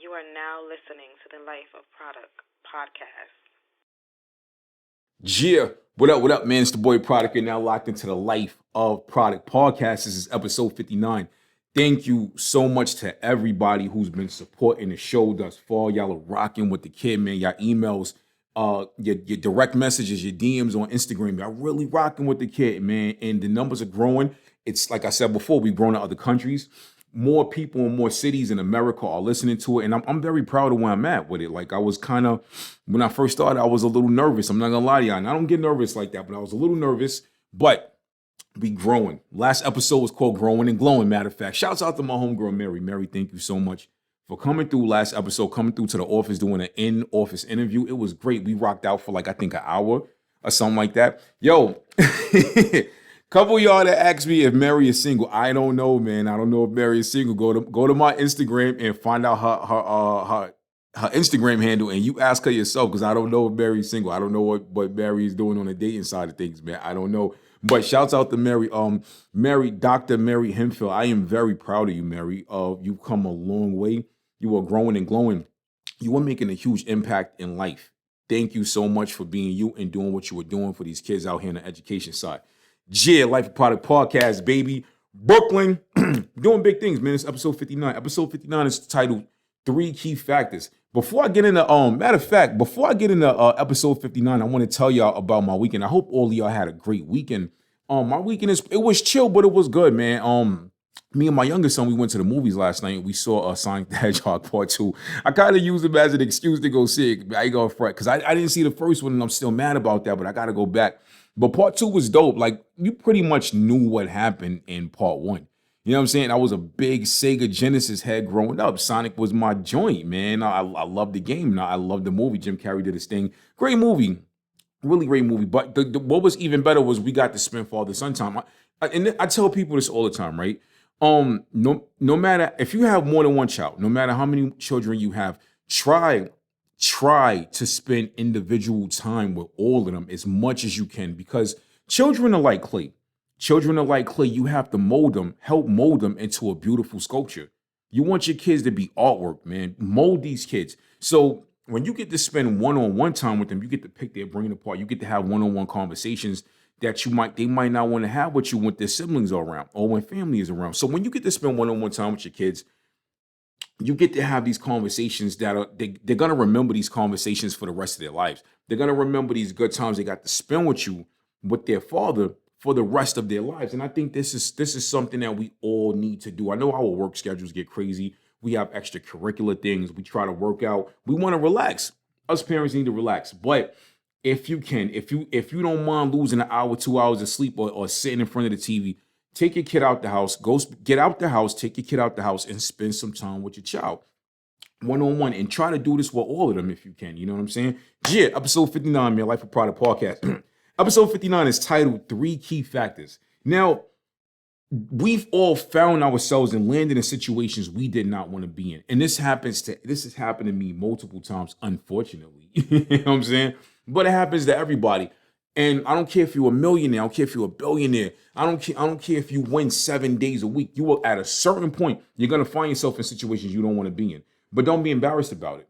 You are now listening to the Life of Produk Podcast. Yeah, what up, man? It's the boy Product. You're now locked into the Life of Product Podcast. This is episode 59. Thank you so much to everybody who's been supporting the show thus far. Y'all are rocking with the kid, man. Y'all emails, your direct messages, your DMs on Instagram. Y'all really rocking with the kid, man. And the numbers are growing. It's like I said before, we've grown to other countries. More people in more cities in America are listening to it, and I'm very proud of where I'm at with it. Like I was kind of, when I first started, I was a little nervous. I'm not gonna lie to y'all, and I don't get nervous like that, but I was a little nervous. But we growing. Last episode was called "Growing and Glowing." Matter of fact, shouts out to my homegirl Mary. Mary, thank you so much for coming through. Last episode, coming through to the office, doing an in-office interview. It was great. We rocked out for like I think an hour or something like that. Yo. Couple of y'all that asked me if Mary is single. I don't know, man. I don't know if Mary is single. Go to my Instagram and find out her Instagram handle, and you ask her yourself, because I don't know if Mary's single. I don't know what Mary is doing on the dating side of things, man. I don't know. But shouts out to Mary. Mary, Dr. Mary Hemphill. I am very proud of you, Mary. You've come a long way. You are growing and glowing. You are making a huge impact in life. Thank you so much for being you and doing what you were doing for these kids out here on the education side. Yeah, Life of Produk Podcast, baby. Brooklyn, doing big things, man. It's episode 59. Episode 59 is titled 3 Key Factors. Before I get into, episode 59, I want to tell y'all about my weekend. I hope all of y'all had a great weekend. My weekend it was chill, but it was good, man. Me and my youngest son, we went to the movies last night. We saw Sonic the Hedgehog Part 2. I kind of used it as an excuse to go see it. I ain't gonna fret, because I didn't see the first one, and I'm still mad about that, but I got to go back. But Part 2 was dope. Like, you pretty much knew what happened in Part 1. You know what I'm saying? I was a big Sega Genesis head growing up. Sonic was my joint, man. I love the game. I love the movie. Jim Carrey did his thing. Great movie. Really great movie. But what was even better was we got to spend father-son time. And I tell people this all the time, right? No matter, if you have more than one child, no matter how many children you have, try to spend individual time with all of them as much as you can, because children are like clay. Children are like clay. You have to help mold them into a beautiful sculpture. You want your kids to be artwork, man. Mold these kids. So when you get to spend one-on-one time with them, you get to pick their brain apart. You get to have one-on-one conversations that they might not want to have with you when their siblings are around or when family is around. So when you get to spend one-on-one time with your kids, you get to have these conversations they're going to remember these conversations for the rest of their lives. They're going to remember these good times they got to spend with you, with their father, for the rest of their lives. And I think this is something that we all need to do. I know our work schedules get crazy. We have extracurricular things. We try to work out. We want to relax. Us parents need to relax. But if you don't mind losing an hour, 2 hours of sleep or sitting in front of the TV, take your kid out the house, get out the house, take your kid out the house and spend some time with your child. One-on-one, and try to do this with all of them if you can. You know what I'm saying? Yeah, episode 59, man, Life of Produk Podcast. Episode 59 is titled 3 Key Factors. Now, we've all found ourselves and landed in situations we did not want to be in. And this has happened to me multiple times, unfortunately. You know what I'm saying? But it happens to everybody. And I don't care if you're a millionaire, I don't care if you're a billionaire, I don't care if you win 7 days a week. You will, at a certain point, you're gonna find yourself in situations you don't want to be in. But don't be embarrassed about it.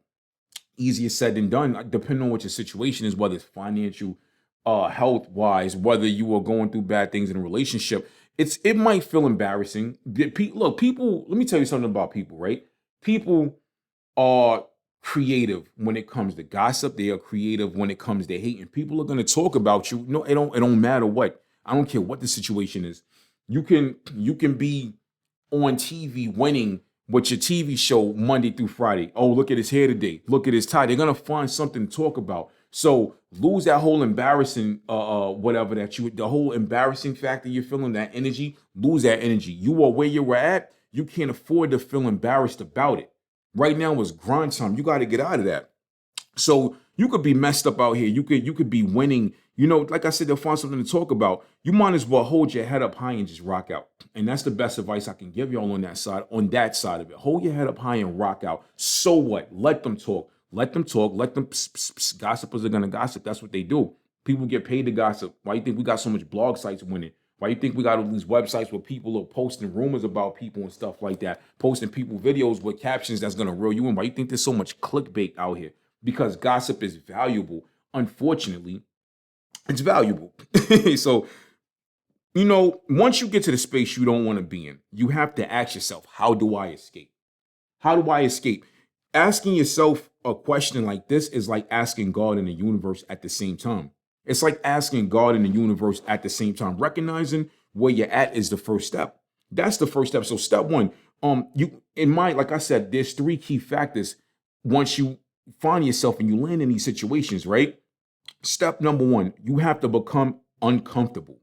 Easier said than done, depending on what your situation is, whether it's financial, health-wise, whether you are going through bad things in a relationship. It might feel embarrassing. Look, people, let me tell you something about people, right? People are creative when it comes to gossip. They are creative when it comes to hate, and people are going to talk about you. No, it don't matter what. I don't care what the situation is. You can be on TV winning with your TV show Monday through Friday. Oh, look at his hair today. Look at his tie. They're going to find something to talk about. So lose that whole embarrassing, the whole embarrassing factor you're feeling, that energy, lose that energy. You are where you were at. You can't afford to feel embarrassed about it. Right now is grind time. You got to get out of that. So you could be messed up out here. You could be winning. You know, like I said, they'll find something to talk about. You might as well hold your head up high and just rock out. And that's the best advice I can give y'all on that side of it. Hold your head up high and rock out. So what? Let them talk. Let them talk. Let them gossipers are going to gossip. That's what they do. People get paid to gossip. Why do you think we got so much blog sites winning? Why you think we got all these websites where people are posting rumors about people and stuff like that, posting people videos with captions that's gonna reel you in? Why you think there's so much clickbait out here? Because gossip is valuable. Unfortunately, it's valuable. So, once you get to the space you don't want to be in, you have to ask yourself, how do I escape? How do I escape? Asking yourself a question like this is like asking God and the universe at the same time. It's like asking God and the universe at the same time. Recognizing where you're at is the first step. That's the first step. So step one, like I said, there's three key factors once you find yourself and you land in these situations, right? Step number one, you have to become uncomfortable.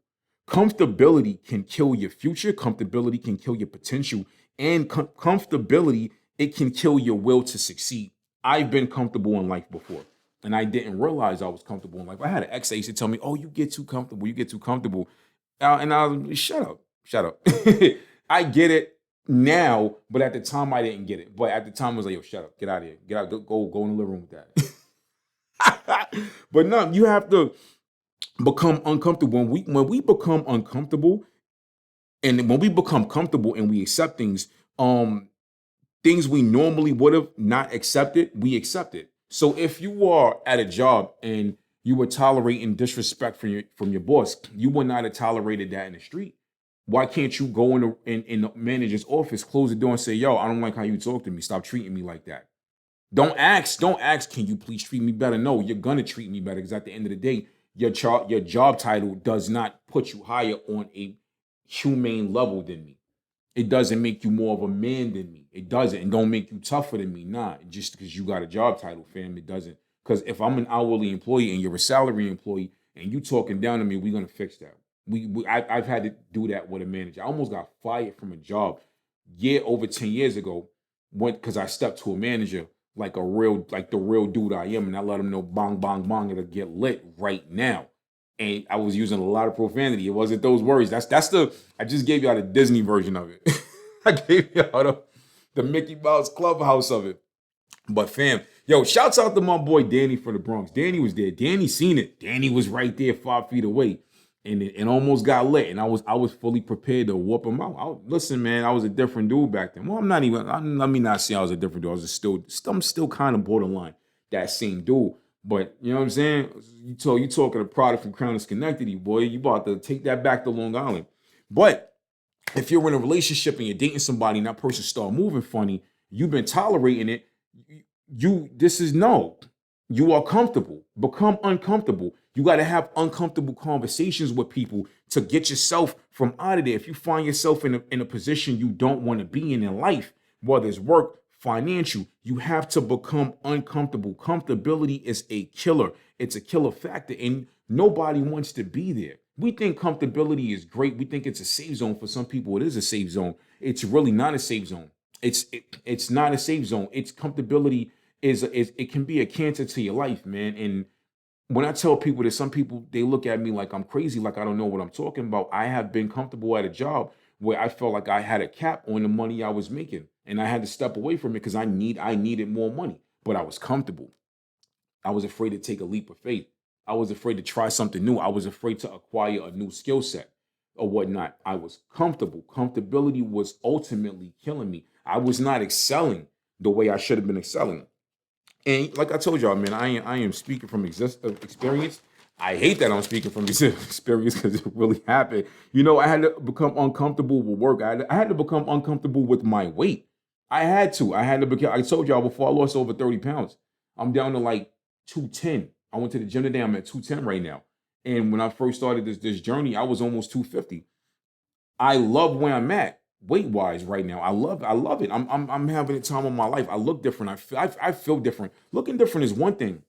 Comfortability can kill your future. Comfortability can kill your potential. And comfortability, it can kill your will to succeed. I've been comfortable in life before, and I didn't realize I was comfortable in life. I had an ex that used to tell me, "Oh, you get too comfortable. You get too comfortable." And I was like, shut up. I get it now, but at the time I didn't get it. But at the time I was like, "Yo, shut up. Get out of here. Get out. Go in the living room with that." But no, you have to become uncomfortable. When we become uncomfortable, and when we become comfortable and we accept things we normally would have not accepted, we accept it. So if you are at a job and you were tolerating disrespect from your boss, you would not have tolerated that in the street. Why can't you go in the manager's office, close the door, and say, "Yo, I don't like how you talk to me. Stop treating me like that." Don't ask, "Can you please treat me better?" No, you're gonna treat me better, because at the end of the day, your job title does not put you higher on a humane level than me. It doesn't make you more of a man than me. It doesn't. And don't make you tougher than me. Nah, just because you got a job title, fam, it doesn't. Because if I'm an hourly employee and you're a salary employee and you talking down to me, we're gonna fix that. I've had to do that with a manager. I almost got fired from a job over 10 years ago, because I stepped to a manager like the real dude I am, and I let him know, bong, bong, bong, it'll get lit right now. And I was using a lot of profanity. It wasn't those words. I just gave y'all the Disney version of it. I gave y'all the Mickey Mouse Clubhouse of it. But fam, yo, shouts out to my boy Danny from the Bronx. Danny was there. Danny seen it. Danny was right there 5 feet away. And it almost got lit. And I was fully prepared to whoop him out. Listen, man, I was a different dude back then. Well, let me not say I was a different dude. I'm still kind of borderline that same dude. But you know what I'm saying? You talking a product from Crown and Schenectady, boy. You about to take that back to Long Island. But if you're in a relationship and you're dating somebody and that person start moving funny, you've been tolerating it. You are comfortable. Become uncomfortable. You got to have uncomfortable conversations with people to get yourself from out of there. If you find yourself in a position you don't want to be in life, whether it's work, financial, you have to become uncomfortable. Comfortability is a killer. It's a killer factor, and nobody wants to be there. We think comfortability is great. We think it's a safe zone. For some people, it is a safe zone. It's really not a safe zone. It's not a safe zone. It's comfortability is it can be a cancer to your life, man. And when I tell people that, some people, they look at me like I'm crazy, like I don't know what I'm talking about. I have been comfortable at a job where I felt like I had a cap on the money I was making, and I had to step away from it because I needed more money, but I was comfortable. I was afraid to take a leap of faith. I was afraid to try something new. I was afraid to acquire a new skill set or whatnot. I was comfortable. Comfortability was ultimately killing me. I was not excelling the way I should have been excelling. And like I told y'all, man, I am speaking from experience. I hate that I'm speaking from experience because it really happened. I had to become uncomfortable with work. I had to become uncomfortable with my weight. I had to. I told y'all before, I lost over 30 pounds. I'm down to like 210. I went to the gym today. I'm at 210 right now. And when I first started this journey, I was almost 250. I love where I'm at weight wise right now. I love it. I'm having a time of my life. I look different. I feel different. Looking different is one thing,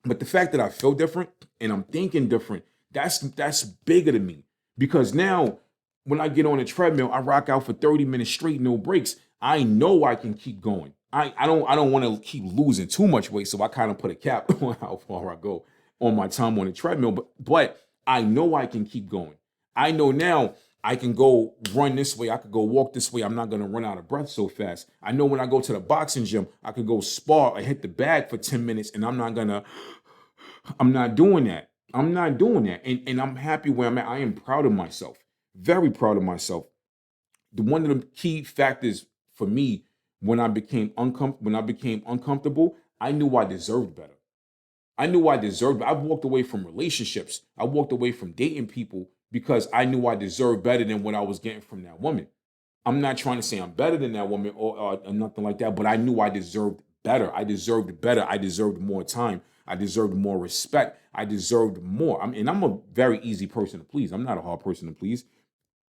but the fact that I feel different and I'm thinking different, that's bigger to me. Because now when I get on a treadmill, I rock out for 30 minutes straight, no breaks. I know I can keep going. I don't want to keep losing too much weight, so I kind of put a cap on how far I go on my time on the treadmill. But I know I can keep going. I know now I can go run this way. I could go walk this way. I'm not going to run out of breath so fast. I know when I go to the boxing gym, I could go spar or hit the bag for 10 minutes, and I'm not doing that. I'm not doing that. And I'm happy where I'm at. I am proud of myself. Very proud of myself. One of the key factors for me when I became uncomfortable, I knew I deserved better. I knew I deserved. I walked away from relationships. I walked away from dating people because I knew I deserved better than what I was getting from that woman. I'm not trying to say I'm better than that woman or nothing like that, but I knew I deserved better. I deserved better. I deserved more time. I deserved more respect. I deserved more. And I'm a very easy person to please. I'm not a hard person to please.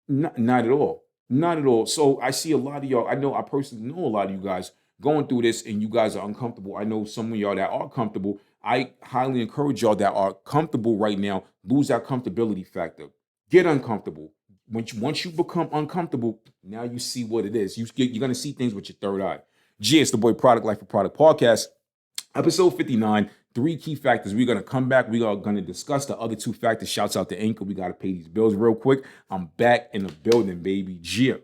Not at all. Not at all. So I see a lot of y'all. I personally know a lot of you guys going through this and you guys are uncomfortable. I know some of y'all that are comfortable. I highly encourage y'all that are comfortable right now, lose that comfortability factor. Get uncomfortable. Once you become uncomfortable, now you see what it is. You're going to see things with your third eye. It's the boy Product Life of Product Podcast, episode 59. 3 key factors. We're going to come back. We are going to discuss the other 2 factors. Shouts out to Anchor. We got to pay these bills real quick. I'm back in the building, baby. Gia.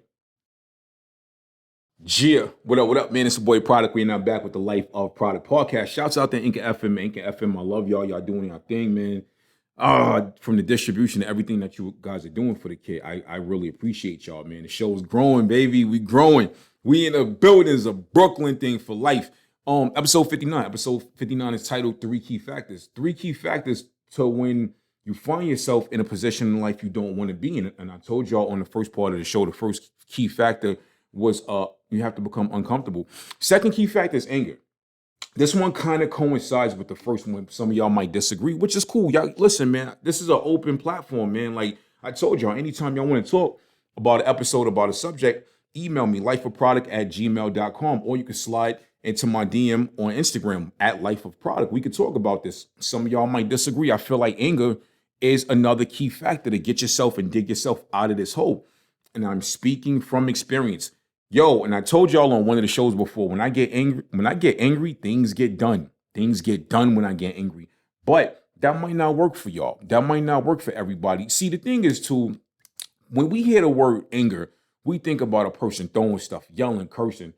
What up, man? It's the boy Product. We're now back with the Life of Product Podcast. Shouts out to Anchor FM. I love y'all. Y'all doing your thing, man. From the distribution to everything that you guys are doing for the kid. I really appreciate y'all, man. The show's growing, baby. We growing. We in the building. It's a Brooklyn thing for life. Episode 59. Episode 59 is titled 3 Key Factors. 3 key factors to when you find yourself in a position in life you don't want to be in. And I told y'all on the first part of the show, the first key factor was you have to become uncomfortable. Second key factor is anger. This one kind of coincides with the first one. Some of y'all might disagree, which is cool. Y'all listen, man. This is an open platform, man. Like I told y'all, anytime y'all want to talk about an episode, about a subject, email me, lifeofproduct@gmail.com, or you can slide into my DM on Instagram at Life of Product. We could talk about this. Some of y'all might disagree. I feel like anger is another key factor to get yourself and dig yourself out of this hole. And I'm speaking from experience. Yo, and I told y'all on one of the shows before, when I get angry, things get done. Things get done when I get angry. But that might not work for y'all. That might not work for everybody. See, the thing is too, when we hear the word anger, we think about a person throwing stuff, yelling, cursing.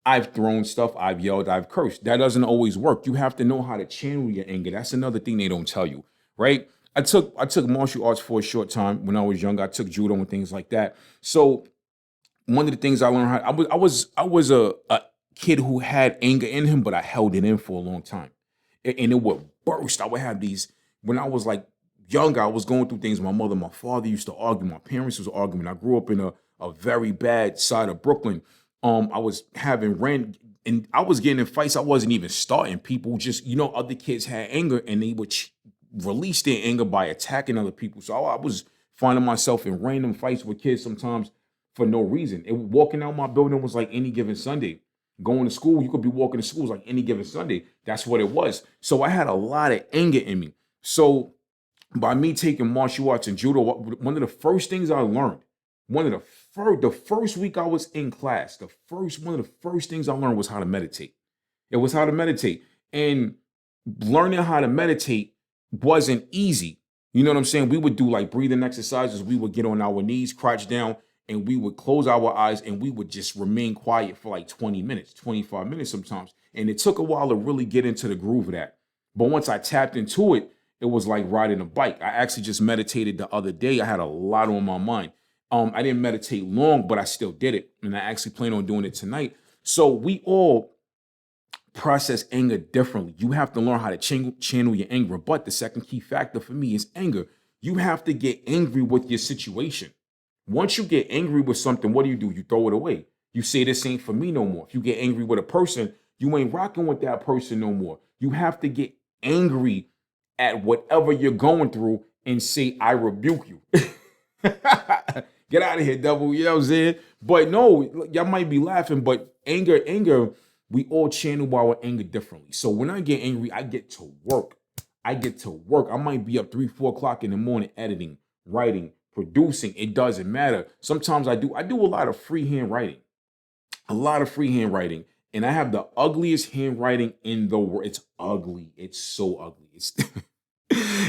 I've thrown stuff, I've yelled, I've cursed. That doesn't always work. You have to know how to channel your anger. That's another thing they don't tell you, right? I took martial arts for a short time when I was young. I took judo and things like that. So one of the things I learned, I was a kid who had anger in him, but I held it in for a long time, and it would burst. I would have these when I was like younger. I was going through things. My mother, my father used to argue. My parents was arguing. I grew up in a very bad side of Brooklyn. I was having rent and I was getting in fights. I wasn't even starting. People just, other kids had anger and they would release their anger by attacking other people. So I was finding myself in random fights with kids sometimes for no reason. Walking out my building was like any given Sunday. Going to school, you could be walking to school like any given Sunday. That's what it was. So I had a lot of anger in me. So by me taking martial arts and judo, one of the first things I learned, the first week I was in class, one of the first things I learned was how to meditate. It was how to meditate. And learning how to meditate wasn't easy. You know what I'm saying? We would do like breathing exercises. We would get on our knees, crouch down, and we would close our eyes and we would just remain quiet for like 20 minutes, 25 minutes sometimes. And it took a while to really get into the groove of that. But once I tapped into it, it was like riding a bike. I actually just meditated the other day. I had a lot on my mind. I didn't meditate long, but I still did it. And I actually plan on doing it tonight. So we all process anger differently. You have to learn how to channel your anger. But the second key factor for me is anger. You have to get angry with your situation. Once you get angry with something, what do? You throw it away. You say this ain't for me no more. If you get angry with a person, you ain't rocking with that person no more. You have to get angry at whatever you're going through and say, I rebuke you. Get out of here, devil. You know what I'm saying? But no, y'all might be laughing, but anger, we all channel our anger differently. So when I get angry, I get to work. I might be up 3, 4 o'clock in the morning editing, writing, producing. It doesn't matter. Sometimes I do a lot of freehand writing. And I have the ugliest handwriting in the world. It's ugly. It's so ugly.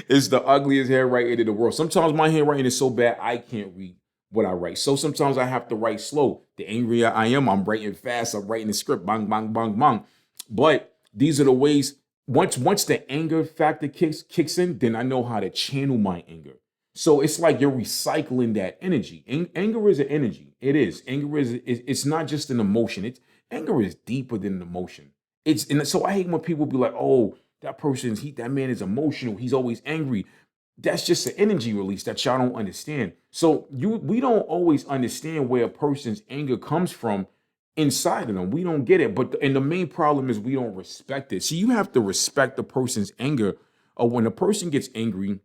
It's the ugliest handwriting in the world. Sometimes my handwriting is so bad I can't read what I write. So sometimes I have to write slow. The angrier I am, I'm writing fast. I'm writing the script, bang, bang, bang, bang. But these are the ways. Once the anger factor kicks in, then I know how to channel my anger. So it's like you're recycling that energy. Anger is an energy. It is. Anger it's not just an emotion. Anger is deeper than an emotion. And so I hate when people be like, oh, that man is emotional. He's always angry. That's just an energy release that y'all don't understand. So we don't always understand where a person's anger comes from inside of them. We don't get it. And the main problem is we don't respect it. So you have to respect the person's anger. Or when a person gets angry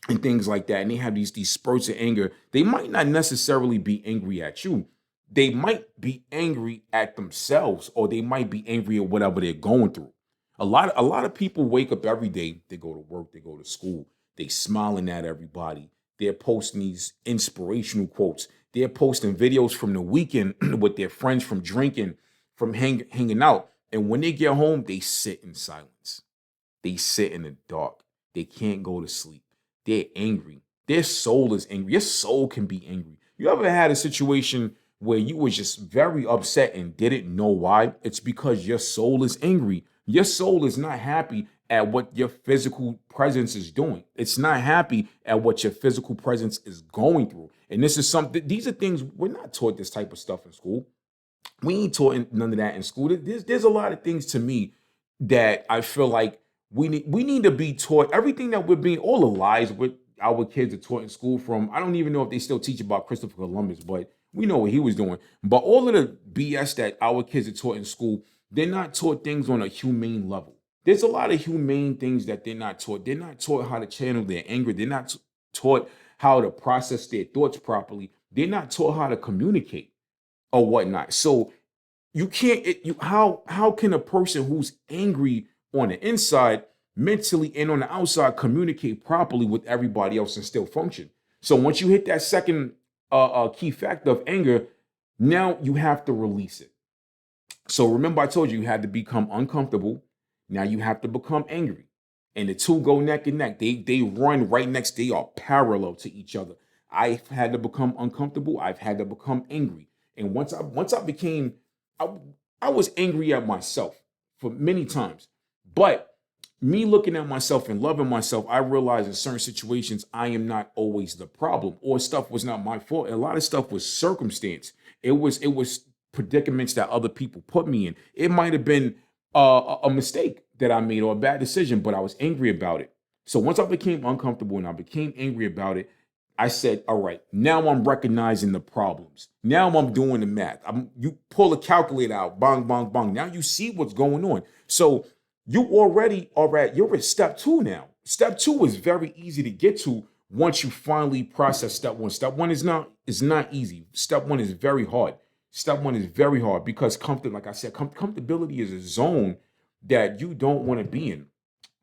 and things like that, and they have these spurts of anger, they might not necessarily be angry at you. They might be angry at themselves, or they might be angry at whatever they're going through. A lot of people wake up every day, they go to work, they go to school, they smiling at everybody. They're posting these inspirational quotes. They're posting videos from the weekend with their friends from drinking, from hanging out. And when they get home, they sit in silence. They sit in the dark. They can't go to sleep. They're angry. Their soul is angry. Your soul can be angry. You ever had a situation where you were just very upset and didn't know why? It's because your soul is angry. Your soul is not happy at what your physical presence is doing. It's not happy at what your physical presence is going through. And these are things, we're not taught this type of stuff in school. We ain't taught none of that in school. There's a lot of things to me that I feel like we need to be taught. Everything that all the lies with our kids are taught in school from, I don't even know if they still teach about Christopher Columbus, but we know what he was doing. But all of the BS that our kids are taught in school, they're not taught things on a humane level. There's a lot of humane things that they're not taught. They're not taught how to channel their anger. They're not taught how to process their thoughts properly. They're not taught how to communicate or whatnot. So you can't, how can a person who's angry on the inside mentally and on the outside communicate properly with everybody else and still function? So once you hit that second key factor of anger, now you have to release it. So remember, I told you had to become uncomfortable. Now you have to become angry. And the two go neck and neck. They run right next. They are parallel to each other. I've had to become uncomfortable. I've had to become angry. And once I became, I was angry at myself for many times. But me looking at myself and loving myself, I realized in certain situations, I am not always the problem, or stuff was not my fault. A lot of stuff was circumstance. It was predicaments that other people put me in. It might have been a mistake that I made or a bad decision, but I was angry about it. So once I became uncomfortable and I became angry about it, I said, all right, now I'm recognizing the problems. Now I'm doing the math. You pull a calculator out, bang, bang, bang. Now you see what's going on. So you already are you're at step 2 now. Step 2 is very easy to get to once you finally process step 1. Step 1 is not easy. Step 1 is very hard. Step 1 is very hard because like I said, comfortability is a zone that you don't want to be in.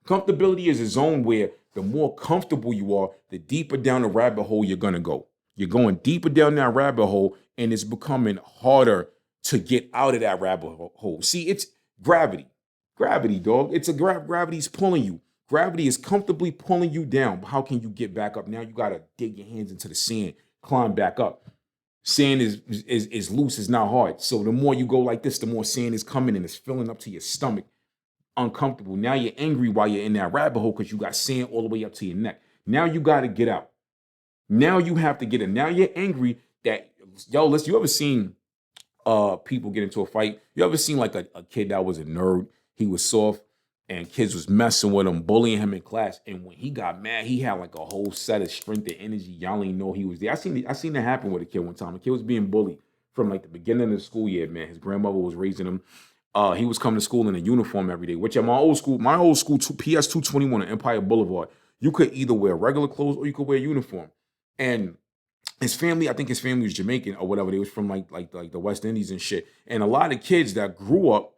Comfortability is a zone where the more comfortable you are, the deeper down the rabbit hole you're going to go. You're going deeper down that rabbit hole, and it's becoming harder to get out of that rabbit hole. See, it's gravity. Gravity, dog. It's gravity's pulling you. Gravity is comfortably pulling you down. How can you get back up? Now you got to dig your hands into the sand, climb back up. Sand is loose, it's not hard. So the more you go like this, the more sand is coming and it's filling up to your stomach. Uncomfortable. Now you're angry while you're in that rabbit hole because you got sand all the way up to your neck. Now you got to get out. Now you have to get in. Now you're angry that, you ever seen people get into a fight? You ever seen like a kid that was a nerd? He was soft and kids was messing with him, bullying him in class. And when he got mad, he had like a whole set of strength and energy. Y'all ain't know he was there. I seen that happen with a kid one time. A kid was being bullied from like the beginning of the school year, man. His grandmother was raising him. He was coming to school in a uniform every day, which at my old school, PS 221 on Empire Boulevard, you could either wear regular clothes or you could wear a uniform. And his family, I think his family was Jamaican or whatever. They was from like the West Indies and shit. And a lot of kids that grew up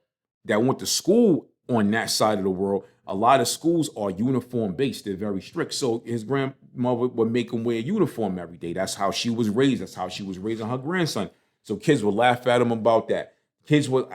that went to school on that side of the world, a lot of schools are uniform based. They're very strict. So his grandmother would make him wear a uniform every day. That's how she was raised. That's how she was raising her grandson. So kids would laugh at him about that. Kids would,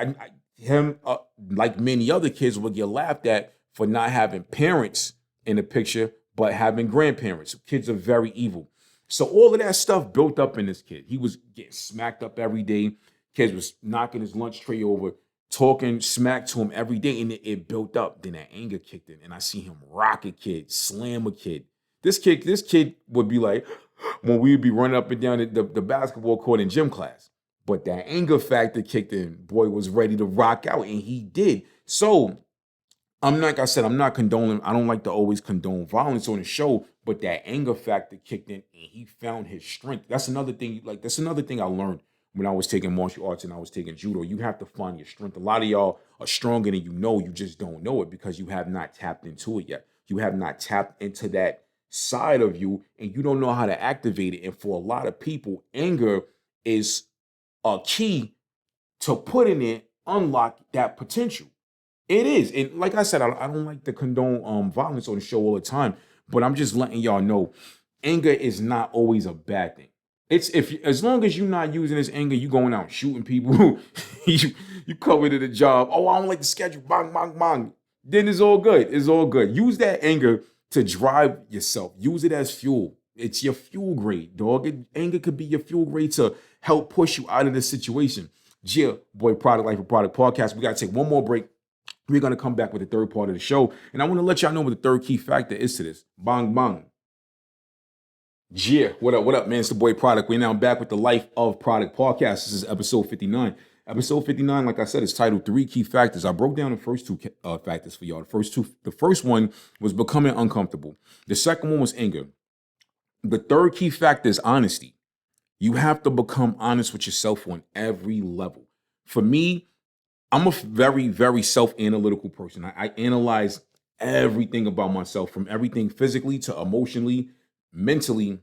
like many other kids, would get laughed at for not having parents in the picture, but having grandparents. Kids are very evil. So all of that stuff built up in this kid. He was getting smacked up every day. Kids was knocking his lunch tray over, talking smack to him every day, and it built up. Then that anger kicked in, and I see him rock a kid, slam a kid. This kid would be like, when we would be running up and down the basketball court in gym class. But that anger factor kicked in. Boy was ready to rock out, and he did. So like I said, I'm not condoning. I don't like to always condone violence on the show, but that anger factor kicked in, and he found his strength. That's another thing. Like that's another thing I learned when I was taking martial arts and I was taking judo. You have to find your strength. A lot of y'all are stronger than you know. You just don't know it because you have not tapped into it yet. You have not tapped into that side of you, and you don't know how to activate it. And for a lot of people, anger is a key to putting it, unlock that potential. It is. And like I said, I don't like to condone violence on the show all the time, but I'm just letting y'all know anger is not always a bad thing. It's as long as you're not using this anger, you going out and shooting people, you covered at a job. Oh, I don't like the schedule. Bang, bang, bang. Then it's all good. It's all good. Use that anger to drive yourself. Use it as fuel. It's your fuel grade, dog. Anger could be your fuel grade to help push you out of this situation. Yeah, boy, Life of Produk Podcast. We got to take one more break. We're going to come back with the third part of the show. And I want to let y'all know what the third key factor is to this. Bang, bang. Yeah, what up, man? It's the boy Produk. We're now back with the Life of Produk Podcast. This is episode 59. Episode 59, like I said, is titled 3 Key Factors. I broke down the first two factors for y'all. The first one was becoming uncomfortable. The second one was anger. The third key factor is honesty. You have to become honest with yourself on every level. For me, I'm a very, very self-analytical person. I analyze everything about myself, from everything physically to emotionally, mentally.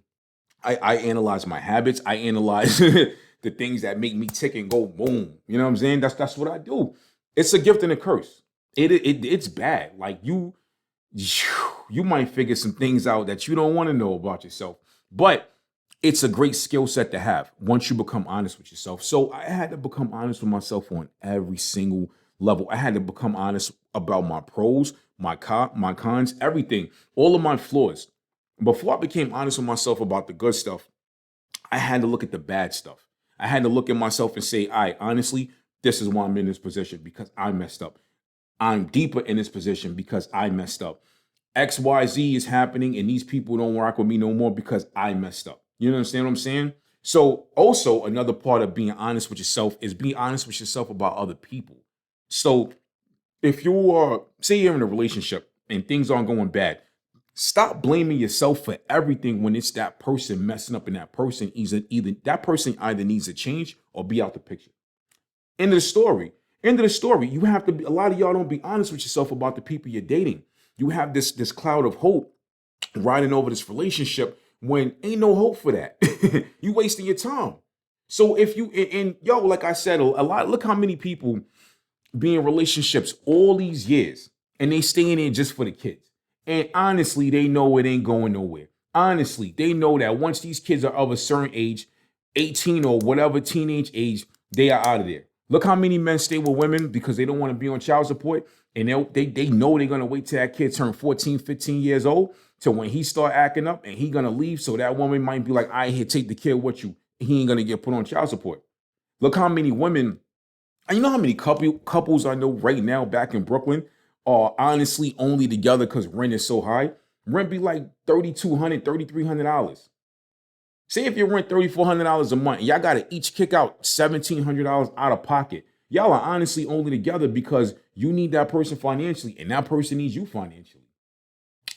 I analyze my habits. I analyze the things that make me tick and go boom. You know what I'm saying? That's what I do. It's a gift and a curse. It's bad. Like you might figure some things out that you don't want to know about yourself, but it's a great skill set to have once you become honest with yourself. So I had to become honest with myself on every single level. I had to become honest about my pros, my cons, everything, all of my flaws. Before I became honest with myself about the good stuff, I had to look at the bad stuff. I had to look at myself and say, all right, honestly, this is why I'm in this position, because I messed up. I'm deeper in this position because I messed up. XYZ is happening and these people don't rock with me no more because I messed up. You understand what I'm saying? So also another part of being honest with yourself is being honest with yourself about other people. So if you are, say you're in a relationship and things aren't going bad, stop blaming yourself for everything when it's that person messing up and that person either needs to change or be out the picture. End of the story. You have to be, a lot of y'all don't be honest with yourself about the people you're dating. You have this cloud of hope riding over this relationship when ain't no hope for that. You wasting your time. So if you, and yo, like I said, a lot, look how many people be in relationships all these years and they stay in there just for the kids. And honestly, they know it ain't going nowhere. Honestly, they know that once these kids are of a certain age, 18 or whatever teenage age, they are out of there. Look how many men stay with women because they don't want to be on child support. And they know they're going to wait till that kid turn 14, 15 years old. So when he start acting up and he going to leave, so that woman might be like, all right, here, take the kid with you. He ain't going to get put on child support. Look how many women, and you know how many couples I know right now back in Brooklyn are honestly only together because rent is so high. Rent be like $3,200, $3,300. Say if you rent $3,400 a month, y'all got to each kick out $1,700 out of pocket. Y'all are honestly only together because you need that person financially and that person needs you financially.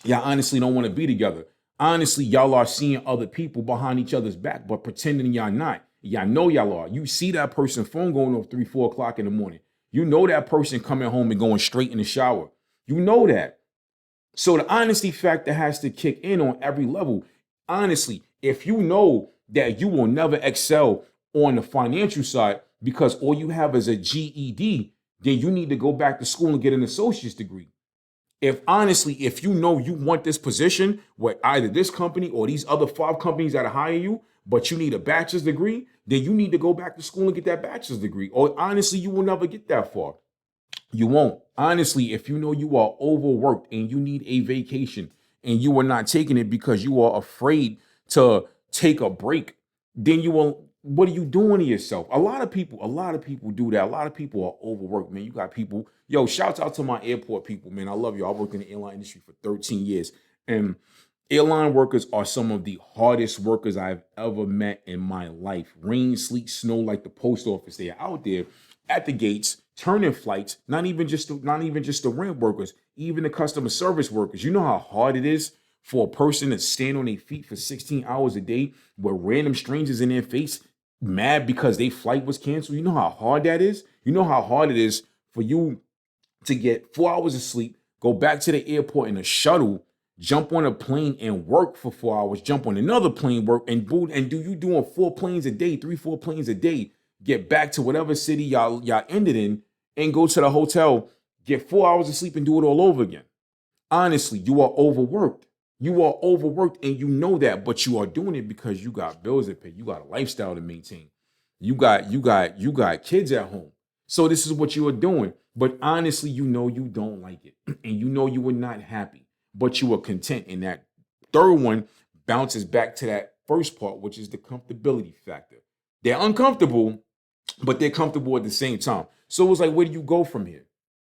Y'all honestly don't want to be together. Honestly, y'all are seeing other people behind each other's back, but pretending y'all not. Y'all know y'all are. You see that person's phone going off 3, 4 o'clock in the morning. You know that person coming home and going straight in the shower. You know that. So the honesty factor has to kick in on every level. Honestly, if you know that you will never excel on the financial side because all you have is a GED, then you need to go back to school and get an associate's degree. If you know you want this position with either this company or these other 5 companies that hire you, but you need a bachelor's degree, then you need to go back to school and get that bachelor's degree. Or honestly, you will never get that far. You won't. Honestly, if you know you are overworked and you need a vacation and you are not taking it because you are afraid to take a break, then you won't. What are you doing to yourself? A lot of people do that. A lot of people are overworked, man. You got people, shouts out to my airport people, man. I love you. I worked in the airline industry for 13 years. And Airline workers are some of the hardest workers I've ever met in my life. Rain, sleet, snow, like the post office. They are out there at the gates, turning flights. Not even just the ramp workers, even the customer service workers. You know how hard it is for a person to stand on their feet for 16 hours a day with random strangers in their face, mad because their flight was canceled. You know how hard that is. You know how hard it is for you to get 4 hours of sleep, go back to the airport in a shuttle, jump on a plane and work for 4 hours, jump on another plane, work and boot, and do you doing 4 planes a day, 3, 4 planes a day, get back to whatever city y'all ended in, and go to the hotel, get 4 hours of sleep and do it all over again. Honestly, you are overworked. You are overworked and you know that, but you are doing it because you got bills to pay. You got a lifestyle to maintain. You got kids at home. So this is what you are doing. But honestly, you know you don't like it. And you know you were not happy, but you were content. And that third one bounces back to that first part, which is the comfortability factor. They're uncomfortable, but they're comfortable at the same time. So it's like, where do you go from here?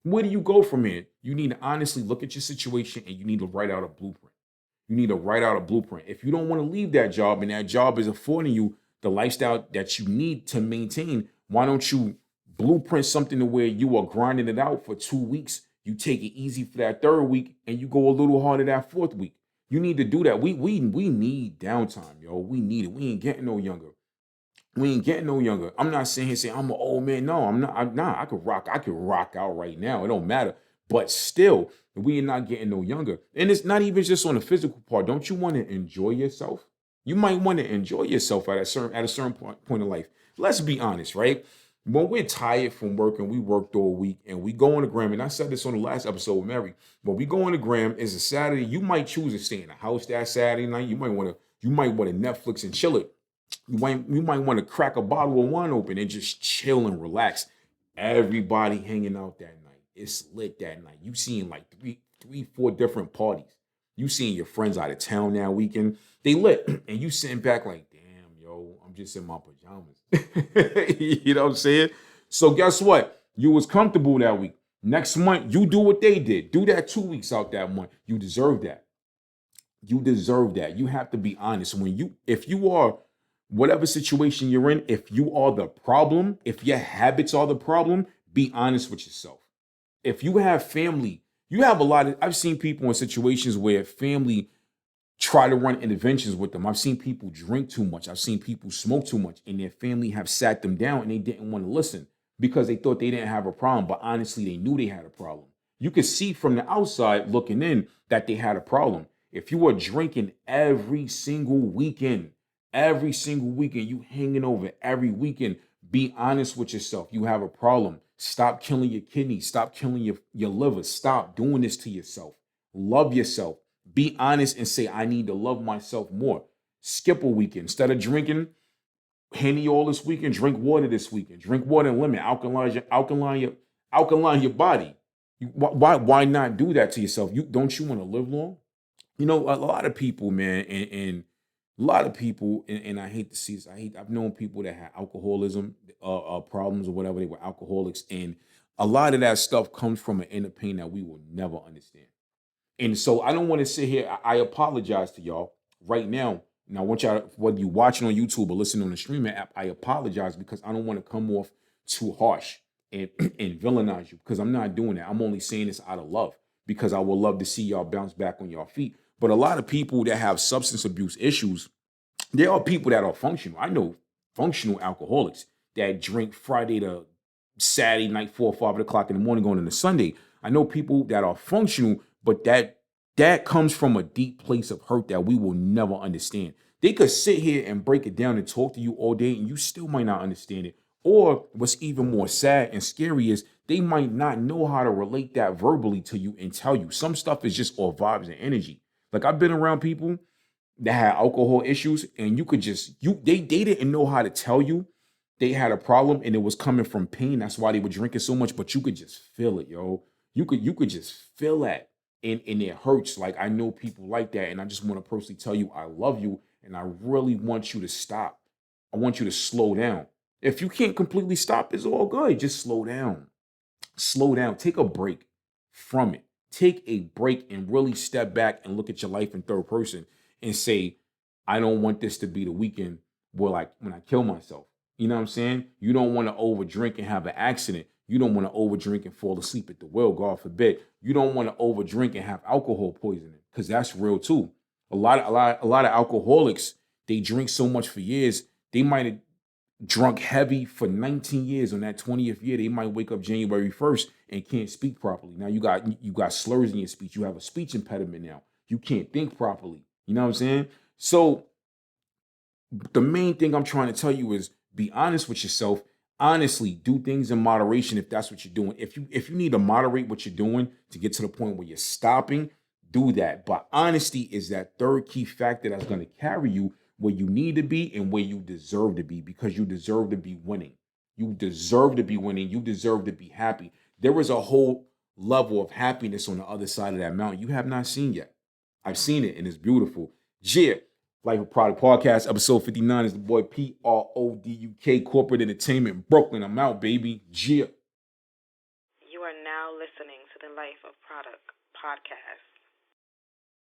Where do you go from here? You need to honestly look at your situation and you need to write out a blueprint. You need to write out a blueprint. If you don't want to leave that job and that job is affording you the lifestyle that you need to maintain, why don't you blueprint something to where you are grinding it out for 2 weeks? You take it easy for that third week and you go a little harder that fourth week. You need to do that. We need downtime, yo. We need it. We ain't getting no younger. We ain't getting no younger. I'm not saying here saying I'm an old man. No, I'm not. Nah, I could rock. I could rock out right now. It don't matter. But still, we are not getting no younger. And it's not even just on the physical part. Don't you want to enjoy yourself? You might want to enjoy yourself at a certain point in life. Let's be honest, right? When we're tired from work and we worked all week and we go on the gram, and I said this on the last episode with Mary, when we go on the gram, it's a Saturday. You might choose to stay in the house that Saturday night. You might want to Netflix and chill it. You might want to crack a bottle of wine open and just chill and relax. Everybody hanging out that night. It's lit that night. You seeing like three, 4 different parties. You seeing your friends out of town that weekend. They lit. And you sitting back like, damn, yo, I'm just in my pajamas. You know what I'm saying? So guess what? You was comfortable that week. Next month, you do what they did. Do that 2 weeks out that month. You deserve that. You deserve that. You have to be honest. If you are whatever situation you're in, if you are the problem, if your habits are the problem, be honest with yourself. If you have family, you have I've seen people in situations where family try to run interventions with them. I've seen people drink too much. I've seen people smoke too much, and their family have sat them down and they didn't want to listen because they thought they didn't have a problem, but honestly, they knew they had a problem. You could see from the outside looking in that they had a problem. If you are drinking every single weekend, you hanging over every weekend, be honest with yourself. You have a problem. Stop killing your kidneys. Stop killing your liver. Stop doing this to yourself. Love yourself. Be honest and say, I need to love myself more. Skip a weekend. Instead of drinking Henny all this weekend, drink water this weekend. Drink water and lemon. Alkaline your body. Why not do that to yourself? Don't you want to live long? You know, a lot of people, man, and a lot of people, and I hate to see this. I've known people that had alcoholism problems or whatever. They were alcoholics, and a lot of that stuff comes from an inner pain that we will never understand. And so I don't want to sit here. I apologize to y'all right now. And I want y'all, whether you're watching on YouTube or listening on the streaming app, I apologize because I don't want to come off too harsh and, and villainize you because I'm not doing that. I'm only saying this out of love because I would love to see y'all bounce back on your feet. But a lot of people that have substance abuse issues, there are people that are functional. I know functional alcoholics that drink Friday to Saturday night, 4 or 5 o'clock in the morning, going into Sunday. I know people that are functional, but that comes from a deep place of hurt that we will never understand. They could sit here and break it down and talk to you all day, and you still might not understand it. Or what's even more sad and scary is they might not know how to relate that verbally to you and tell you. Some stuff is just all vibes and energy. Like I've been around people that had alcohol issues, and you could just they didn't know how to tell you they had a problem, and it was coming from pain. That's why they were drinking so much. But you could just feel it, yo. You could just feel that, and it hurts. Like I know people like that, and I just want to personally tell you I love you, and I really want you to stop. I want you to slow down. If you can't completely stop, it's all good. Just slow down. Slow down. Take a break from it. take a break and really step back and look at your life in third person and say, I don't want this to be the weekend where, like, when I kill myself. You know what I'm saying? You don't want to over drink and have an accident. You don't want to over drink and fall asleep at the wheel, God forbid. You don't want to over drink and have alcohol poisoning, because that's real too. A lot of alcoholics, they drink so much for years, they might have drunk heavy for 19 years. On that 20th year, they might wake up January 1st and can't speak properly. Now you got slurs in your speech. You have a speech impediment now. You can't think properly. You know what I'm saying? So the main thing I'm trying to tell you is be honest with yourself. Honestly, do things in moderation if that's what you're doing. If you need to moderate what you're doing to get to the point where you're stopping, do that. But honesty is that third key factor that's going to carry you where you need to be and where you deserve to be, because you deserve to be winning. You deserve to be winning. You deserve to be happy. There is a whole level of happiness on the other side of that mountain you have not seen yet. I've seen it and it's beautiful. Yeah. Life of Product Podcast, episode 59 is the boy PRODUK, Corporate Entertainment, Brooklyn. I'm out, baby. Yeah. You are now listening to the Life of Produk Podcast.